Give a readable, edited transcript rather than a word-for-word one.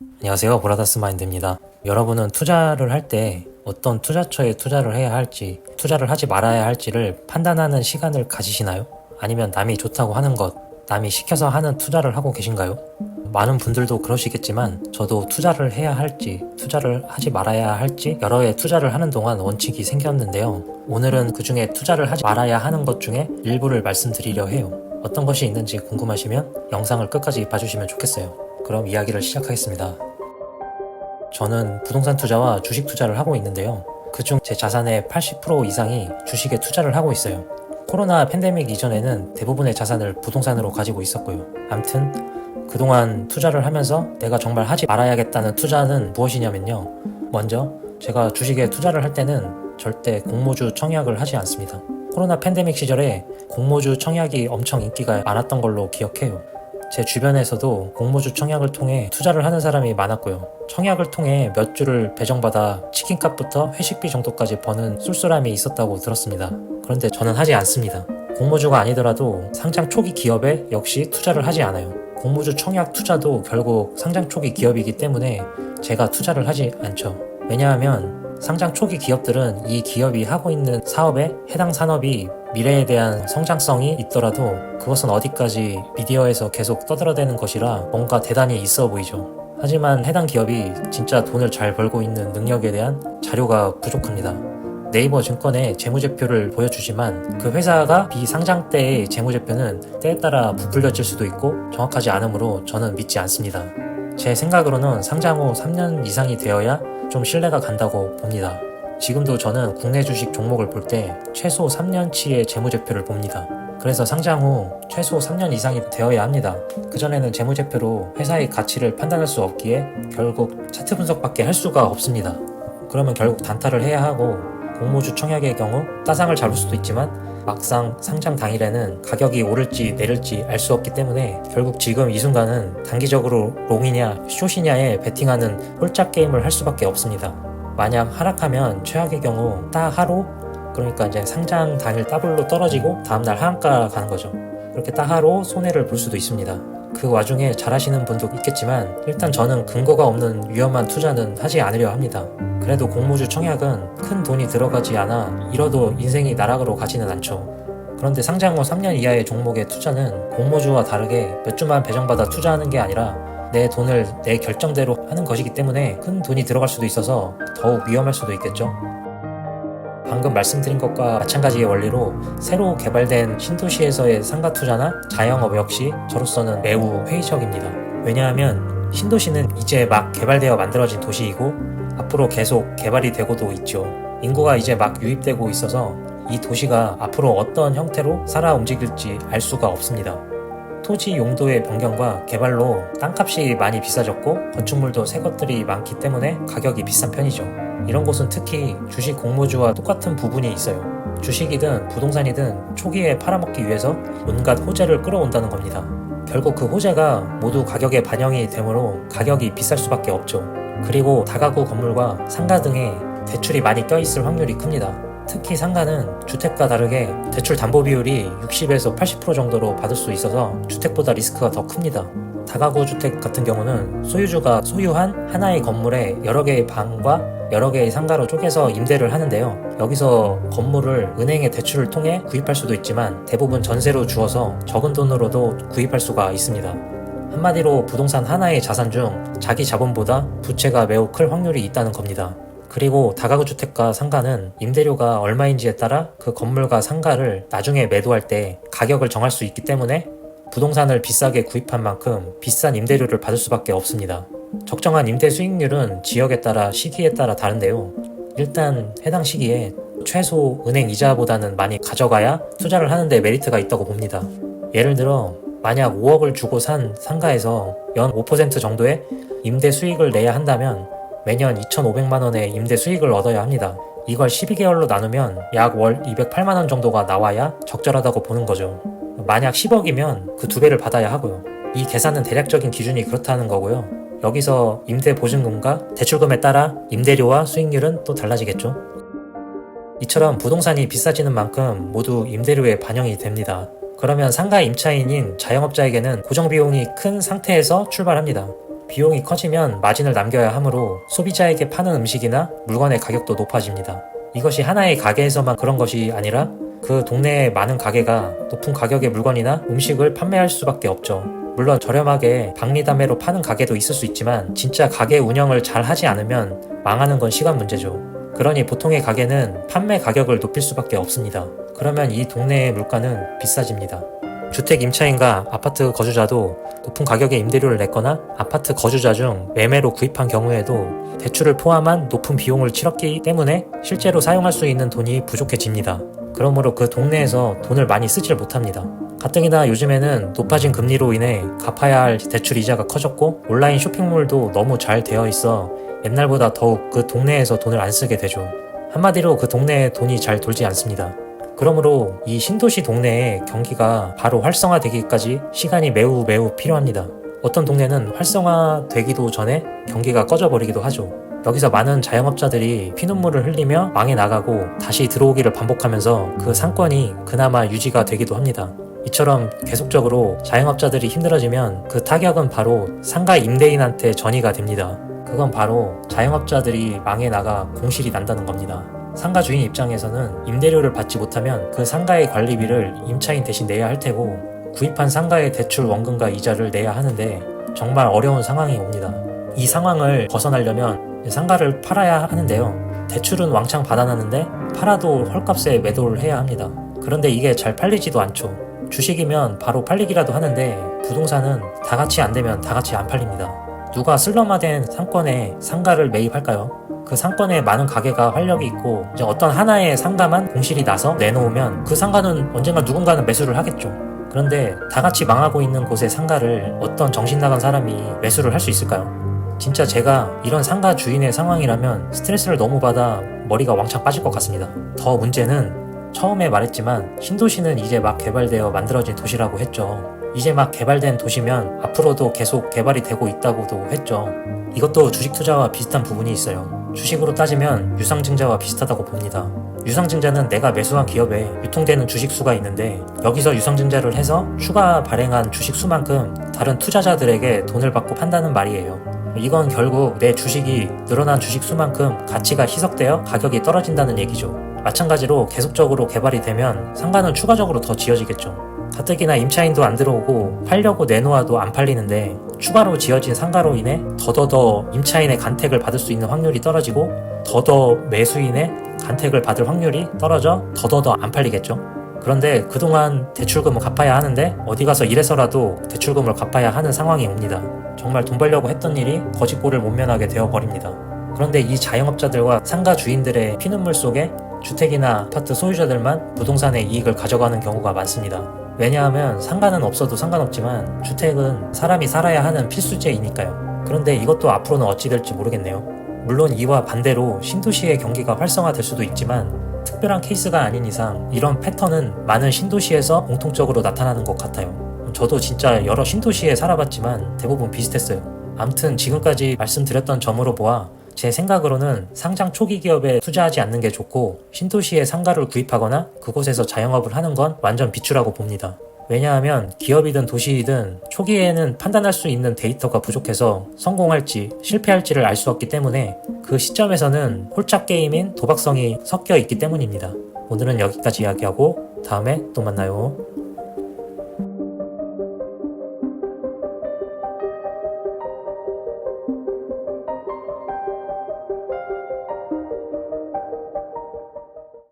안녕하세요. 보라다스 마인드입니다. 여러분은 투자를 할 때 어떤 투자처에 투자를 해야 할지, 투자를 하지 말아야 할지를 판단하는 시간을 가지시나요? 아니면 남이 좋다고 하는 것, 남이 시켜서 하는 투자를 하고 계신가요? 많은 분들도 그러시겠지만 저도 투자를 해야 할지, 투자를 하지 말아야 할지 여러 해 투자를 하는 동안 원칙이 생겼는데요. 오늘은 그 중에 투자를 하지 말아야 하는 것 중에 일부를 말씀드리려 해요. 어떤 것이 있는지 궁금하시면 영상을 끝까지 봐주시면 좋겠어요. 그럼 이야기를 시작하겠습니다. 저는 부동산 투자와 주식 투자를 하고 있는데요. 그중 제 자산의 80% 이상이 주식에 투자를 하고 있어요. 코로나 팬데믹 이전에는 대부분의 자산을 부동산으로 가지고 있었고요. 암튼 그동안 투자를 하면서 내가 정말 하지 말아야겠다는 투자는 무엇이냐면요. 먼저 제가 주식에 투자를 할 때는 절대 공모주 청약을 하지 않습니다. 코로나 팬데믹 시절에 공모주 청약이 엄청 인기가 많았던 걸로 기억해요. 제 주변에서도 공모주 청약을 통해 투자를 하는 사람이 많았고요. 청약을 통해 몇 주를 배정받아 치킨값부터 회식비 정도까지 버는 쏠쏠함이 있었다고 들었습니다. 그런데 저는 하지 않습니다. 공모주가 아니더라도 상장 초기 기업에 역시 투자를 하지 않아요. 공모주 청약 투자도 결국 상장 초기 기업이기 때문에 제가 투자를 하지 않죠. 왜냐하면 상장 초기 기업들은 이 기업이 하고 있는 사업에 해당 산업이 미래에 대한 성장성이 있더라도 그것은 어디까지 미디어에서 계속 떠들어대는 것이라 뭔가 대단히 있어 보이죠. 하지만 해당 기업이 진짜 돈을 잘 벌고 있는 능력에 대한 자료가 부족합니다. 네이버 증권의 재무제표를 보여주지만 그 회사가 비상장 때의 재무제표는 때에 따라 부풀려질 수도 있고 정확하지 않으므로 저는 믿지 않습니다. 제 생각으로는 상장 후 3년 이상이 되어야 좀 신뢰가 간다고 봅니다. 지금도 저는 국내 주식 종목을 볼 때 최소 3년치의 재무제표를 봅니다. 그래서 상장 후 최소 3년 이상이 되어야 합니다. 그전에는 재무제표로 회사의 가치를 판단할 수 없기에 결국 차트 분석밖에 할 수가 없습니다. 그러면 결국 단타를 해야 하고 공모주 청약의 경우 따상을 잡을 수도 있지만 막상 상장 당일에는 가격이 오를지 내릴지 알 수 없기 때문에 결국 지금 이 순간은 단기적으로 롱이냐 숏이냐에 베팅하는 홀짝 게임을 할 수밖에 없습니다. 만약 하락하면 최악의 경우 따하로, 그러니까 이제 상장 당일 따블로 떨어지고 다음날 하한가 가는 거죠. 그렇게 따하로 손해를 볼 수도 있습니다. 그 와중에 잘하시는 분도 있겠지만 일단 저는 근거가 없는 위험한 투자는 하지 않으려 합니다. 그래도 공모주 청약은 큰 돈이 들어가지 않아 잃어도 인생이 나락으로 가지는 않죠. 그런데 상장 후 3년 이하의 종목의 투자는 공모주와 다르게 몇 주만 배정받아 투자하는 게 아니라 내 돈을 내 결정대로 하는 것이기 때문에 큰 돈이 들어갈 수도 있어서 더욱 위험할 수도 있겠죠. 방금 말씀드린 것과 마찬가지의 원리로 새로 개발된 신도시에서의 상가 투자나 자영업 역시 저로서는 매우 회의적입니다. 왜냐하면 신도시는 이제 막 개발되어 만들어진 도시이고 앞으로 계속 개발이 되고도 있죠. 인구가 이제 막 유입되고 있어서 이 도시가 앞으로 어떤 형태로 살아 움직일지 알 수가 없습니다. 토지 용도의 변경과 개발로 땅값이 많이 비싸졌고 건축물도 새 것들이 많기 때문에 가격이 비싼 편이죠. 이런 곳은 특히 주식 공모주와 똑같은 부분이 있어요. 주식이든 부동산이든 초기에 팔아먹기 위해서 온갖 호재를 끌어온다는 겁니다. 결국 그 호재가 모두 가격에 반영이 되므로 가격이 비쌀 수밖에 없죠. 그리고 다가구 건물과 상가 등에 대출이 많이 껴있을 확률이 큽니다. 특히 상가는 주택과 다르게 대출 담보 비율이 60에서 80% 정도로 받을 수 있어서 주택보다 리스크가 더 큽니다. 다가구 주택 같은 경우는 소유주가 소유한 하나의 건물에 여러 개의 방과 여러 개의 상가로 쪼개서 임대를 하는데요. 여기서 건물을 은행의 대출을 통해 구입할 수도 있지만 대부분 전세로 주어서 적은 돈으로도 구입할 수가 있습니다. 한마디로 부동산 하나의 자산 중 자기 자본보다 부채가 매우 클 확률이 있다는 겁니다. 그리고 다가구 주택과 상가는 임대료가 얼마인지에 따라 그 건물과 상가를 나중에 매도할 때 가격을 정할 수 있기 때문에 부동산을 비싸게 구입한 만큼 비싼 임대료를 받을 수밖에 없습니다. 적정한 임대 수익률은 지역에 따라 시기에 따라 다른데요. 일단 해당 시기에 최소 은행 이자보다는 많이 가져가야 투자를 하는데 메리트가 있다고 봅니다. 예를 들어 만약 5억을 주고 산 상가에서 연 5% 정도의 임대 수익을 내야 한다면 매년 2,500만 원의 임대 수익을 얻어야 합니다. 이걸 12개월로 나누면 약 월 208만 원 정도가 나와야 적절하다고 보는 거죠. 만약 10억이면 그 2배를 받아야 하고요. 이 계산은 대략적인 기준이 그렇다는 거고요. 여기서 임대 보증금과 대출금에 따라 임대료와 수익률은 또 달라지겠죠. 이처럼 부동산이 비싸지는 만큼 모두 임대료에 반영이 됩니다. 그러면 상가 임차인인 자영업자에게는 고정비용이 큰 상태에서 출발합니다. 비용이 커지면 마진을 남겨야 하므로 소비자에게 파는 음식이나 물건의 가격도 높아집니다. 이것이 하나의 가게에서만 그런 것이 아니라 그 동네의 많은 가게가 높은 가격의 물건이나 음식을 판매할 수밖에 없죠. 물론 저렴하게 박리담회로 파는 가게도 있을 수 있지만 진짜 가게 운영을 잘 하지 않으면 망하는 건 시간 문제죠. 그러니 보통의 가게는 판매 가격을 높일 수밖에 없습니다. 그러면 이 동네의 물가는 비싸집니다. 주택 임차인과 아파트 거주자도 높은 가격의 임대료를 냈거나 아파트 거주자 중 매매로 구입한 경우에도 대출을 포함한 높은 비용을 치렀기 때문에 실제로 사용할 수 있는 돈이 부족해집니다. 그러므로 그 동네에서 돈을 많이 쓰질 못합니다. 가뜩이나 요즘에는 높아진 금리로 인해 갚아야 할 대출 이자가 커졌고 온라인 쇼핑몰도 너무 잘 되어 있어 옛날보다 더욱 그 동네에서 돈을 안 쓰게 되죠. 한마디로 그 동네에 돈이 잘 돌지 않습니다. 그러므로 이 신도시 동네의 경기가 바로 활성화되기까지 시간이 매우 필요합니다. 어떤 동네는 활성화되기도 전에 경기가 꺼져버리기도 하죠. 여기서 많은 자영업자들이 피눈물을 흘리며 망해 나가고 다시 들어오기를 반복하면서 그 상권이 그나마 유지가 되기도 합니다. 이처럼 계속적으로 자영업자들이 힘들어지면 그 타격은 바로 상가 임대인한테 전이가 됩니다. 그건 바로 자영업자들이 망해 나가 공실이 난다는 겁니다. 상가 주인 입장에서는 임대료를 받지 못하면 그 상가의 관리비를 임차인 대신 내야 할 테고 구입한 상가의 대출 원금과 이자를 내야 하는데 정말 어려운 상황이 옵니다. 이 상황을 벗어나려면 상가를 팔아야 하는데요. 대출은 왕창 받아놨는데 팔아도 헐값에 매도를 해야 합니다. 그런데 이게 잘 팔리지도 않죠. 주식이면 바로 팔리기라도 하는데 부동산은 다 같이 안 되면 다 같이 안 팔립니다. 누가 슬럼화된 상권에 상가를 매입할까요? 그 상권에 많은 가게가 활력이 있고 이제 어떤 하나의 상가만 공실이 나서 내놓으면 그 상가는 언젠가 누군가는 매수를 하겠죠. 그런데 다 같이 망하고 있는 곳의 상가를 어떤 정신 나간 사람이 매수를 할 수 있을까요? 진짜 제가 이런 상가 주인의 상황이라면 스트레스를 너무 받아 머리가 왕창 빠질 것 같습니다. 더 문제는 처음에 말했지만 신도시는 이제 막 개발되어 만들어진 도시라고 했죠. 이제 막 개발된 도시면 앞으로도 계속 개발이 되고 있다고도 했죠. 이것도 주식 투자와 비슷한 부분이 있어요. 주식으로 따지면 유상증자와 비슷하다고 봅니다. 유상증자는 내가 매수한 기업에 유통되는 주식 수가 있는데 여기서 유상증자를 해서 추가 발행한 주식 수만큼 다른 투자자들에게 돈을 받고 판다는 말이에요. 이건 결국 내 주식이 늘어난 주식 수만큼 가치가 희석되어 가격이 떨어진다는 얘기죠. 마찬가지로 계속적으로 개발이 되면 상가는 추가적으로 더 지어지겠죠. 가뜩이나 임차인도 안 들어오고 팔려고 내놓아도 안 팔리는데 추가로 지어진 상가로 인해 더더더 임차인의 간택을 받을 수 있는 확률이 떨어지고 더더 매수인의 간택을 받을 확률이 떨어져 더더더 안 팔리겠죠. 그런데 그동안 대출금을 갚아야 하는데 어디 가서 일해서라도 대출금을 갚아야 하는 상황이 옵니다. 정말 돈 벌려고 했던 일이 거짓골을 못 면하게 되어버립니다. 그런데 이 자영업자들과 상가 주인들의 피눈물 속에 주택이나 아파트 소유자들만 부동산의 이익을 가져가는 경우가 많습니다. 왜냐하면 상가는 없어도 상관없지만 주택은 사람이 살아야 하는 필수제이니까요. 그런데 이것도 앞으로는 어찌 될지 모르겠네요. 물론 이와 반대로 신도시의 경기가 활성화될 수도 있지만 특별한 케이스가 아닌 이상 이런 패턴은 많은 신도시에서 공통적으로 나타나는 것 같아요. 저도 진짜 여러 신도시에 살아봤지만 대부분 비슷했어요. 암튼 지금까지 말씀드렸던 점으로 보아 제 생각으로는 상장 초기 기업에 투자하지 않는 게 좋고 신도시에 상가를 구입하거나 그곳에서 자영업을 하는 건 완전 비추라고 봅니다. 왜냐하면 기업이든 도시이든 초기에는 판단할 수 있는 데이터가 부족해서 성공할지 실패할지를 알 수 없기 때문에 그 시점에서는 홀짝 게임인 도박성이 섞여 있기 때문입니다. 오늘은 여기까지 이야기하고 다음에 또 만나요.